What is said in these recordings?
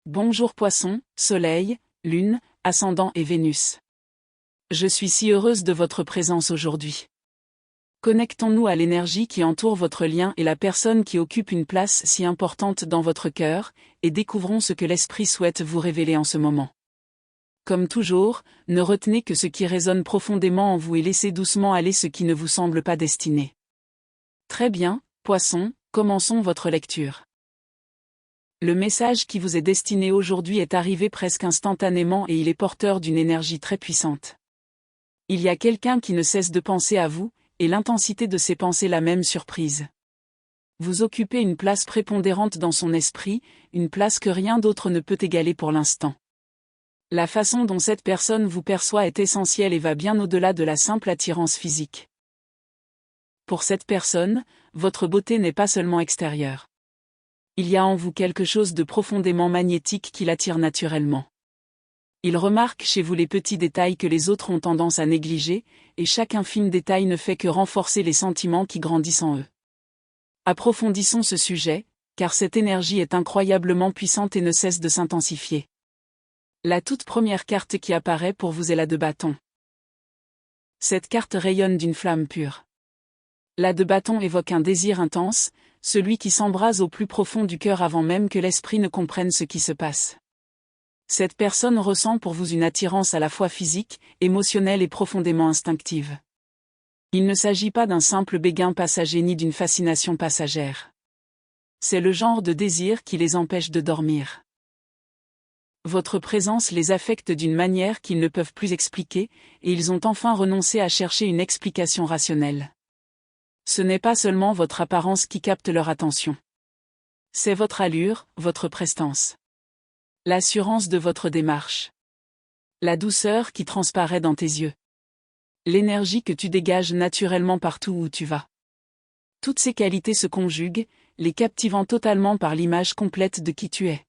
Bonjour Poisson, Soleil, Lune, Ascendant et Vénus. Je suis si heureuse de votre présence aujourd'hui. Connectons-nous à l'énergie qui entoure votre lien et la personne qui occupe une place si importante dans votre cœur, et découvrons ce que l'esprit souhaite vous révéler en ce moment. Comme toujours, ne retenez que ce qui résonne profondément en vous et laissez doucement aller ce qui ne vous semble pas destiné. Très bien, Poisson, commençons votre lecture. Le message qui vous est destiné aujourd'hui est arrivé presque instantanément et il est porteur d'une énergie très puissante. Il y a quelqu'un qui ne cesse de penser à vous, et l'intensité de ses pensées la même surprise. Vous occupez une place prépondérante dans son esprit, une place que rien d'autre ne peut égaler pour l'instant. La façon dont cette personne vous perçoit est essentielle et va bien au-delà de la simple attirance physique. Pour cette personne, votre beauté n'est pas seulement extérieure. Il y a en vous quelque chose de profondément magnétique qui l'attire naturellement. Il remarque chez vous les petits détails que les autres ont tendance à négliger, et chaque infime détail ne fait que renforcer les sentiments qui grandissent en eux. Approfondissons ce sujet, car cette énergie est incroyablement puissante et ne cesse de s'intensifier. La toute première carte qui apparaît pour vous est la de bâton. Cette carte rayonne d'une flamme pure. La de bâton évoque un désir intense, celui qui s'embrase au plus profond du cœur avant même que l'esprit ne comprenne ce qui se passe. Cette personne ressent pour vous une attirance à la fois physique, émotionnelle et profondément instinctive. Il ne s'agit pas d'un simple béguin passager ni d'une fascination passagère. C'est le genre de désir qui les empêche de dormir. Votre présence les affecte d'une manière qu'ils ne peuvent plus expliquer, et ils ont enfin renoncé à chercher une explication rationnelle. Ce n'est pas seulement votre apparence qui capte leur attention. C'est votre allure, votre prestance. L'assurance de votre démarche. La douceur qui transparaît dans tes yeux. L'énergie que tu dégages naturellement partout où tu vas. Toutes ces qualités se conjuguent, les captivant totalement par l'image complète de qui tu es.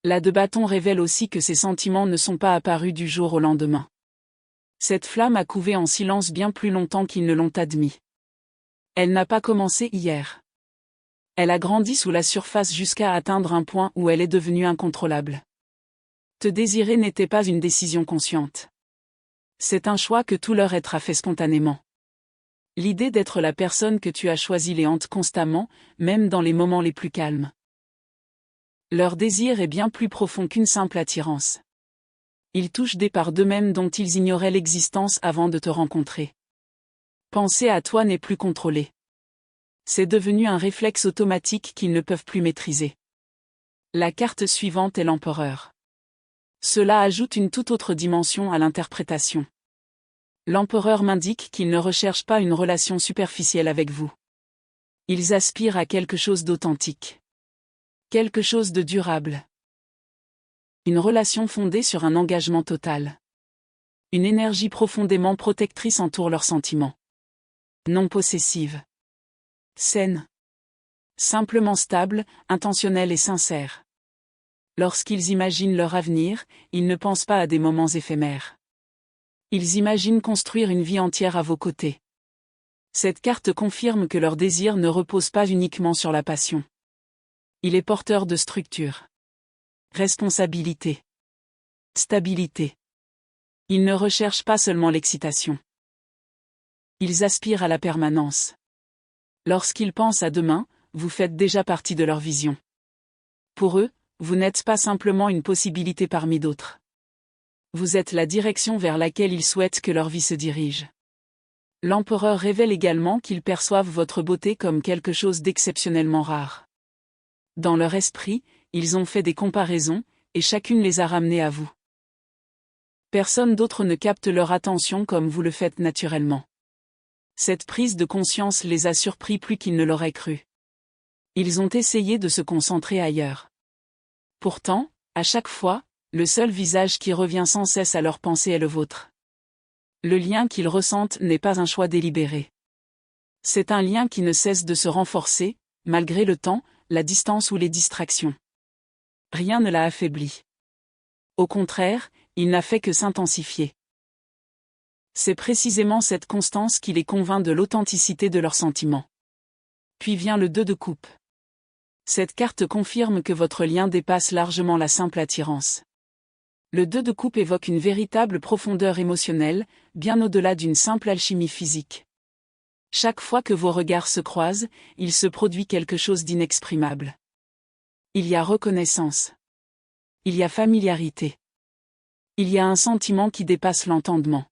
La de bâton révèle aussi que ces sentiments ne sont pas apparus du jour au lendemain. Cette flamme a couvé en silence bien plus longtemps qu'ils ne l'ont admis. Elle n'a pas commencé hier. Elle a grandi sous la surface jusqu'à atteindre un point où elle est devenue incontrôlable. Te désirer n'était pas une décision consciente. C'est un choix que tout leur être a fait spontanément. L'idée d'être la personne que tu as choisie les hante constamment, même dans les moments les plus calmes. Leur désir est bien plus profond qu'une simple attirance. Ils touchent des parts d'eux-mêmes dont ils ignoraient l'existence avant de te rencontrer. Penser à toi n'est plus contrôlé. C'est devenu un réflexe automatique qu'ils ne peuvent plus maîtriser. La carte suivante est l'empereur. Cela ajoute une toute autre dimension à l'interprétation. L'empereur m'indique qu'ils ne recherchent pas une relation superficielle avec vous. Ils aspirent à quelque chose d'authentique. Quelque chose de durable. Une relation fondée sur un engagement total. Une énergie profondément protectrice entoure leurs sentiments. Non possessive. Saine. Simplement stable, intentionnelle et sincère. Lorsqu'ils imaginent leur avenir, ils ne pensent pas à des moments éphémères. Ils imaginent construire une vie entière à vos côtés. Cette carte confirme que leur désir ne repose pas uniquement sur la passion. Il est porteur de structure. Responsabilité. Stabilité. Ils ne recherchent pas seulement l'excitation. Ils aspirent à la permanence. Lorsqu'ils pensent à demain, vous faites déjà partie de leur vision. Pour eux, vous n'êtes pas simplement une possibilité parmi d'autres. Vous êtes la direction vers laquelle ils souhaitent que leur vie se dirige. L'empereur révèle également qu'ils perçoivent votre beauté comme quelque chose d'exceptionnellement rare. Dans leur esprit, ils ont fait des comparaisons, et chacune les a ramenés à vous. Personne d'autre ne capte leur attention comme vous le faites naturellement. Cette prise de conscience les a surpris plus qu'ils ne l'auraient cru. Ils ont essayé de se concentrer ailleurs. Pourtant, à chaque fois, le seul visage qui revient sans cesse à leur pensée est le vôtre. Le lien qu'ils ressentent n'est pas un choix délibéré. C'est un lien qui ne cesse de se renforcer, malgré le temps, la distance ou les distractions. Rien ne l'a affaibli. Au contraire, il n'a fait que s'intensifier. C'est précisément cette constance qui les convainc de l'authenticité de leurs sentiments. Puis vient le 2 de coupe. Cette carte confirme que votre lien dépasse largement la simple attirance. Le 2 de coupe évoque une véritable profondeur émotionnelle, bien au-delà d'une simple alchimie physique. Chaque fois que vos regards se croisent, il se produit quelque chose d'inexprimable. Il y a reconnaissance. Il y a familiarité. Il y a un sentiment qui dépasse l'entendement.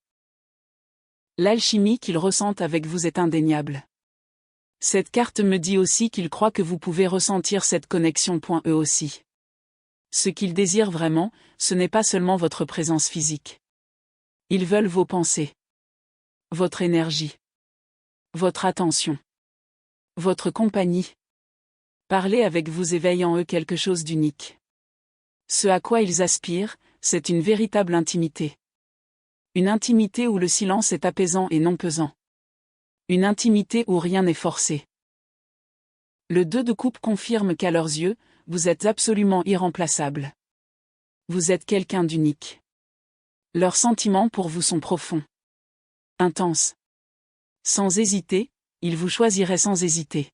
L'alchimie qu'il ressent avec vous est indéniable. Cette carte me dit aussi qu'il croit que vous pouvez ressentir cette connexion. Eux aussi. Ce qu'ils désirent vraiment, ce n'est pas seulement votre présence physique. Ils veulent vos pensées. Votre énergie. Votre attention. Votre compagnie. Parler avec vous éveille en eux quelque chose d'unique. Ce à quoi ils aspirent, c'est une véritable intimité. Une intimité où le silence est apaisant et non pesant. Une intimité où rien n'est forcé. Le 2 de coupe confirme qu'à leurs yeux, vous êtes absolument irremplaçable. Vous êtes quelqu'un d'unique. Leurs sentiments pour vous sont profonds. Intenses. Sans hésiter, ils vous choisiraient sans hésiter.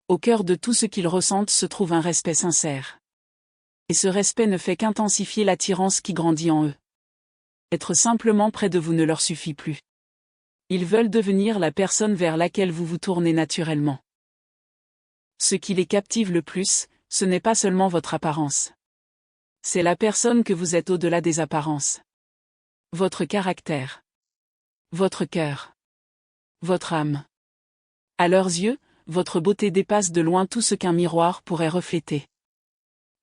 Au cœur de tout ce qu'ils ressentent se trouve un respect sincère. Et ce respect ne fait qu'intensifier l'attirance qui grandit en eux. Être simplement près de vous ne leur suffit plus. Ils veulent devenir la personne vers laquelle vous vous tournez naturellement. Ce qui les captive le plus, ce n'est pas seulement votre apparence. C'est la personne que vous êtes au-delà des apparences. Votre caractère. Votre cœur. Votre âme. À leurs yeux, votre beauté dépasse de loin tout ce qu'un miroir pourrait refléter.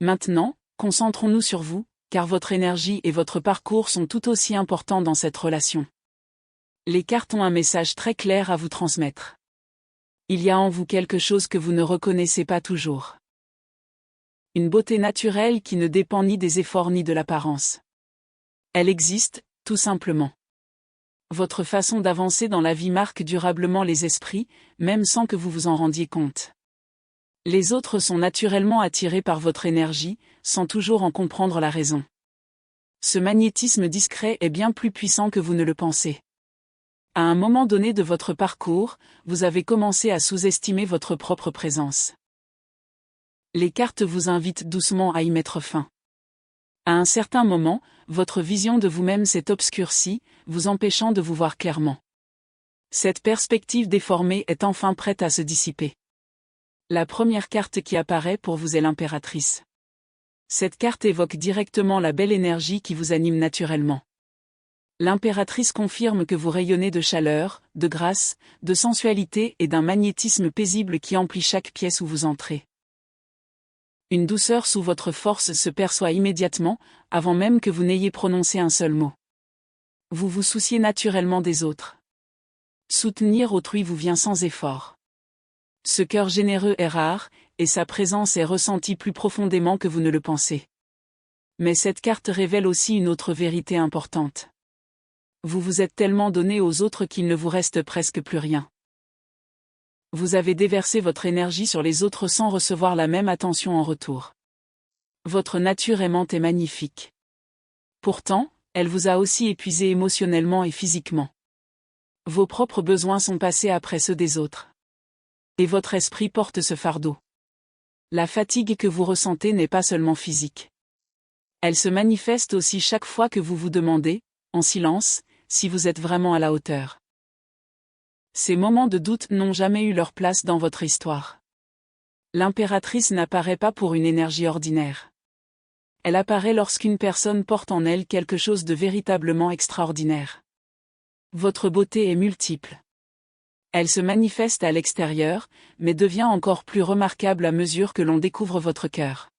Maintenant, concentrons-nous sur vous, car votre énergie et votre parcours sont tout aussi importants dans cette relation. Les cartes ont un message très clair à vous transmettre. Il y a en vous quelque chose que vous ne reconnaissez pas toujours. Une beauté naturelle qui ne dépend ni des efforts ni de l'apparence. Elle existe, tout simplement. Votre façon d'avancer dans la vie marque durablement les esprits, même sans que vous vous en rendiez compte. Les autres sont naturellement attirés par votre énergie, sans toujours en comprendre la raison. Ce magnétisme discret est bien plus puissant que vous ne le pensez. À un moment donné de votre parcours, vous avez commencé à sous-estimer votre propre présence. Les cartes vous invitent doucement à y mettre fin. À un certain moment, votre vision de vous-même s'est obscurcie, vous empêchant de vous voir clairement. Cette perspective déformée est enfin prête à se dissiper. La première carte qui apparaît pour vous est l'impératrice. Cette carte évoque directement la belle énergie qui vous anime naturellement. L'impératrice confirme que vous rayonnez de chaleur, de grâce, de sensualité et d'un magnétisme paisible qui emplit chaque pièce où vous entrez. Une douceur sous votre force se perçoit immédiatement, avant même que vous n'ayez prononcé un seul mot. Vous vous souciez naturellement des autres. Soutenir autrui vous vient sans effort. Ce cœur généreux est rare, et sa présence est ressentie plus profondément que vous ne le pensez. Mais cette carte révèle aussi une autre vérité importante. Vous vous êtes tellement donné aux autres qu'il ne vous reste presque plus rien. Vous avez déversé votre énergie sur les autres sans recevoir la même attention en retour. Votre nature aimante est magnifique. Pourtant, elle vous a aussi épuisé émotionnellement et physiquement. Vos propres besoins sont passés après ceux des autres. Et votre esprit porte ce fardeau. La fatigue que vous ressentez n'est pas seulement physique. Elle se manifeste aussi chaque fois que vous vous demandez, en silence, si vous êtes vraiment à la hauteur. Ces moments de doute n'ont jamais eu leur place dans votre histoire. L'impératrice n'apparaît pas pour une énergie ordinaire. Elle apparaît lorsqu'une personne porte en elle quelque chose de véritablement extraordinaire. Votre beauté est multiple. Elle se manifeste à l'extérieur, mais devient encore plus remarquable à mesure que l'on découvre votre cœur.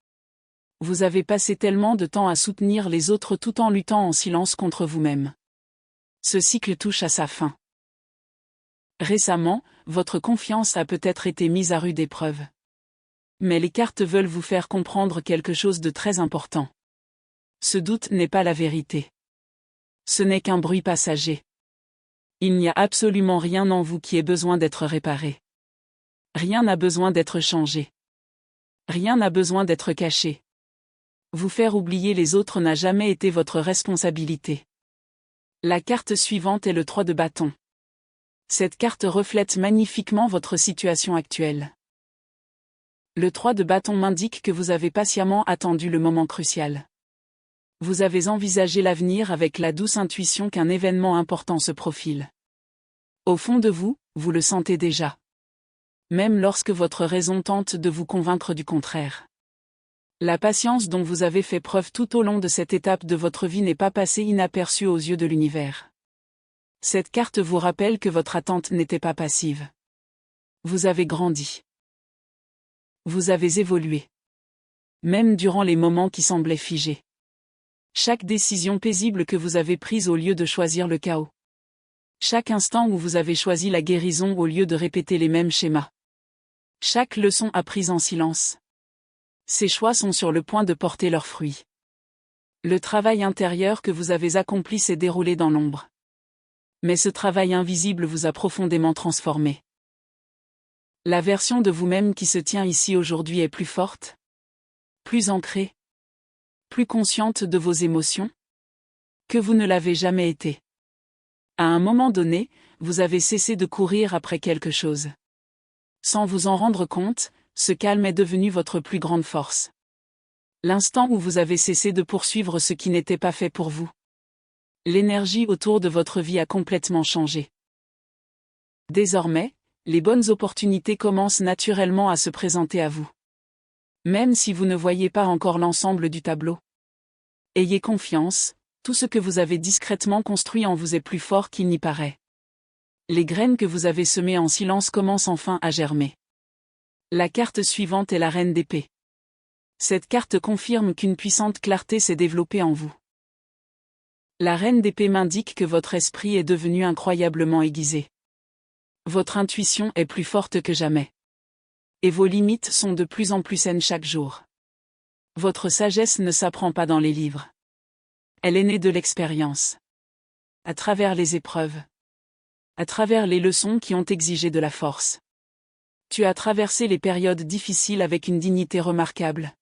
Vous avez passé tellement de temps à soutenir les autres tout en luttant en silence contre vous-même. Ce cycle touche à sa fin. Récemment, votre confiance a peut-être été mise à rude épreuve. Mais les cartes veulent vous faire comprendre quelque chose de très important. Ce doute n'est pas la vérité. Ce n'est qu'un bruit passager. Il n'y a absolument rien en vous qui ait besoin d'être réparé. Rien n'a besoin d'être changé. Rien n'a besoin d'être caché. Vous faire oublier les autres n'a jamais été votre responsabilité. La carte suivante est le 3 de bâton. Cette carte reflète magnifiquement votre situation actuelle. Le 3 de bâton m'indique que vous avez patiemment attendu le moment crucial. Vous avez envisagé l'avenir avec la douce intuition qu'un événement important se profile. Au fond de vous, vous le sentez déjà. Même lorsque votre raison tente de vous convaincre du contraire. La patience dont vous avez fait preuve tout au long de cette étape de votre vie n'est pas passée inaperçue aux yeux de l'univers. Cette carte vous rappelle que votre attente n'était pas passive. Vous avez grandi. Vous avez évolué. Même durant les moments qui semblaient figés. Chaque décision paisible que vous avez prise au lieu de choisir le chaos. Chaque instant où vous avez choisi la guérison au lieu de répéter les mêmes schémas. Chaque leçon apprise en silence. Ces choix sont sur le point de porter leurs fruits. Le travail intérieur que vous avez accompli s'est déroulé dans l'ombre. Mais ce travail invisible vous a profondément transformé. La version de vous-même qui se tient ici aujourd'hui est plus forte, plus ancrée, plus consciente de vos émotions, que vous ne l'avez jamais été. À un moment donné, vous avez cessé de courir après quelque chose. Sans vous en rendre compte, ce calme est devenu votre plus grande force. L'instant où vous avez cessé de poursuivre ce qui n'était pas fait pour vous. L'énergie autour de votre vie a complètement changé. Désormais, les bonnes opportunités commencent naturellement à se présenter à vous. Même si vous ne voyez pas encore l'ensemble du tableau. Ayez confiance, tout ce que vous avez discrètement construit en vous est plus fort qu'il n'y paraît. Les graines que vous avez semées en silence commencent enfin à germer. La carte suivante est la reine d'épée. Cette carte confirme qu'une puissante clarté s'est développée en vous. La reine d'épée m'indique que votre esprit est devenu incroyablement aiguisé. Votre intuition est plus forte que jamais. Et vos limites sont de plus en plus saines chaque jour. Votre sagesse ne s'apprend pas dans les livres. Elle est née de l'expérience. À travers les épreuves. À travers les leçons qui ont exigé de la force. Tu as traversé les périodes difficiles avec une dignité remarquable.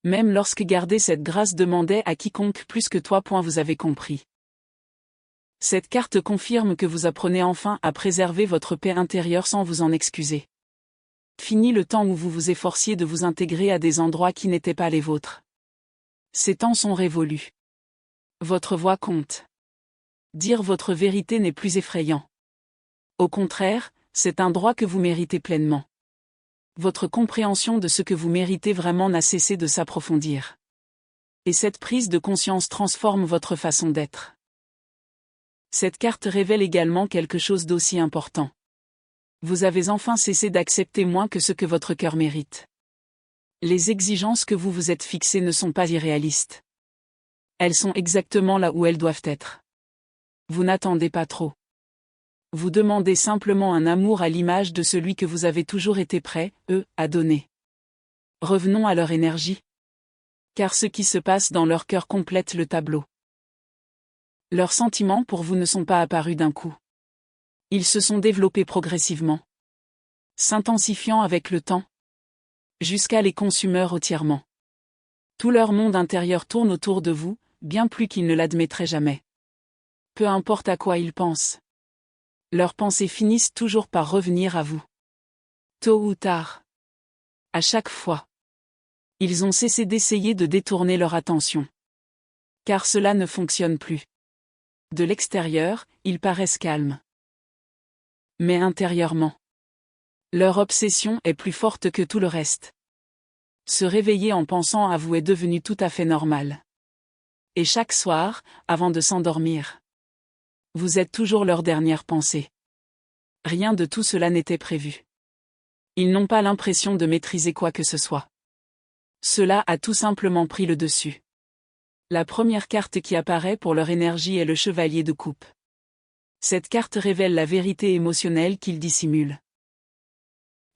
Même lorsque garder cette grâce demandait à quiconque plus que toi. Vous avez compris. Cette carte confirme que vous apprenez enfin à préserver votre paix intérieure sans vous en excuser. Fini le temps où vous vous efforciez de vous intégrer à des endroits qui n'étaient pas les vôtres. Ces temps sont révolus. Votre voix compte. Dire votre vérité n'est plus effrayant. Au contraire, c'est un droit que vous méritez pleinement. Votre compréhension de ce que vous méritez vraiment n'a cessé de s'approfondir. Et cette prise de conscience transforme votre façon d'être. Cette carte révèle également quelque chose d'aussi important. Vous avez enfin cessé d'accepter moins que ce que votre cœur mérite. Les exigences que vous vous êtes fixées ne sont pas irréalistes. Elles sont exactement là où elles doivent être. Vous n'attendez pas trop. Vous demandez simplement un amour à l'image de celui que vous avez toujours été prêt, à donner. Revenons à leur énergie. Car ce qui se passe dans leur cœur complète le tableau. Leurs sentiments pour vous ne sont pas apparus d'un coup. Ils se sont développés progressivement. S'intensifiant avec le temps. Jusqu'à les consumer entièrement. Tout leur monde intérieur tourne autour de vous, bien plus qu'ils ne l'admettraient jamais. Peu importe à quoi ils pensent. Leurs pensées finissent toujours par revenir à vous. Tôt ou tard. À chaque fois. Ils ont cessé d'essayer de détourner leur attention. Car cela ne fonctionne plus. De l'extérieur, ils paraissent calmes. Mais intérieurement. Leur obsession est plus forte que tout le reste. Se réveiller en pensant à vous est devenu tout à fait normal. Et chaque soir, avant de s'endormir. Vous êtes toujours leur dernière pensée. Rien de tout cela n'était prévu. Ils n'ont pas l'impression de maîtriser quoi que ce soit. Cela a tout simplement pris le dessus. La première carte qui apparaît pour leur énergie est le chevalier de coupe. Cette carte révèle la vérité émotionnelle qu'ils dissimulent.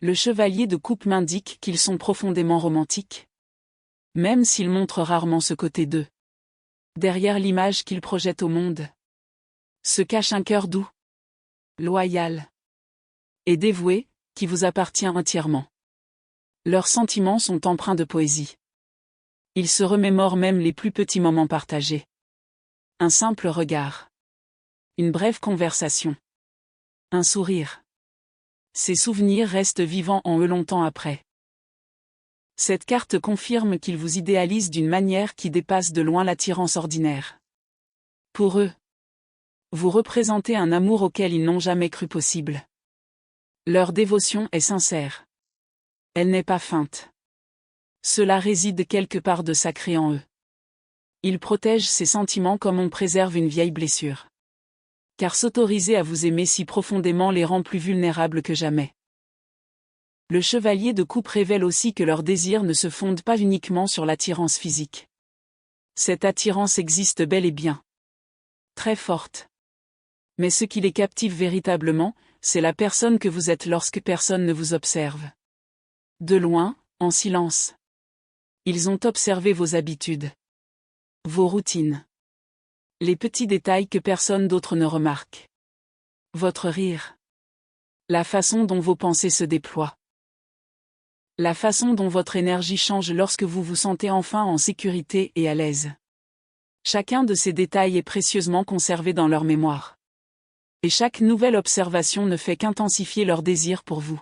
Le chevalier de coupe m'indique qu'ils sont profondément romantiques. Même s'ils montrent rarement ce côté d'eux. Derrière l'image qu'ils projettent au monde. Se cache un cœur doux. Loyal. Et dévoué, qui vous appartient entièrement. Leurs sentiments sont empreints de poésie. Ils se remémorent même les plus petits moments partagés. Un simple regard. Une brève conversation. Un sourire. Ces souvenirs restent vivants en eux longtemps après. Cette carte confirme qu'ils vous idéalisent d'une manière qui dépasse de loin l'attirance ordinaire. Pour eux, vous représentez un amour auquel ils n'ont jamais cru possible. Leur dévotion est sincère. Elle n'est pas feinte. Cela réside quelque part de sacré en eux. Ils protègent ces sentiments comme on préserve une vieille blessure. Car s'autoriser à vous aimer si profondément les rend plus vulnérables que jamais. Le chevalier de coupe révèle aussi que leurs désirs ne se fondent pas uniquement sur l'attirance physique. Cette attirance existe bel et bien. Très forte. Mais ce qui les captive véritablement, c'est la personne que vous êtes lorsque personne ne vous observe. De loin, en silence. Ils ont observé vos habitudes. Vos routines. Les petits détails que personne d'autre ne remarque. Votre rire. La façon dont vos pensées se déploient. La façon dont votre énergie change lorsque vous vous sentez enfin en sécurité et à l'aise. Chacun de ces détails est précieusement conservé dans leur mémoire. Et chaque nouvelle observation ne fait qu'intensifier leur désir pour vous.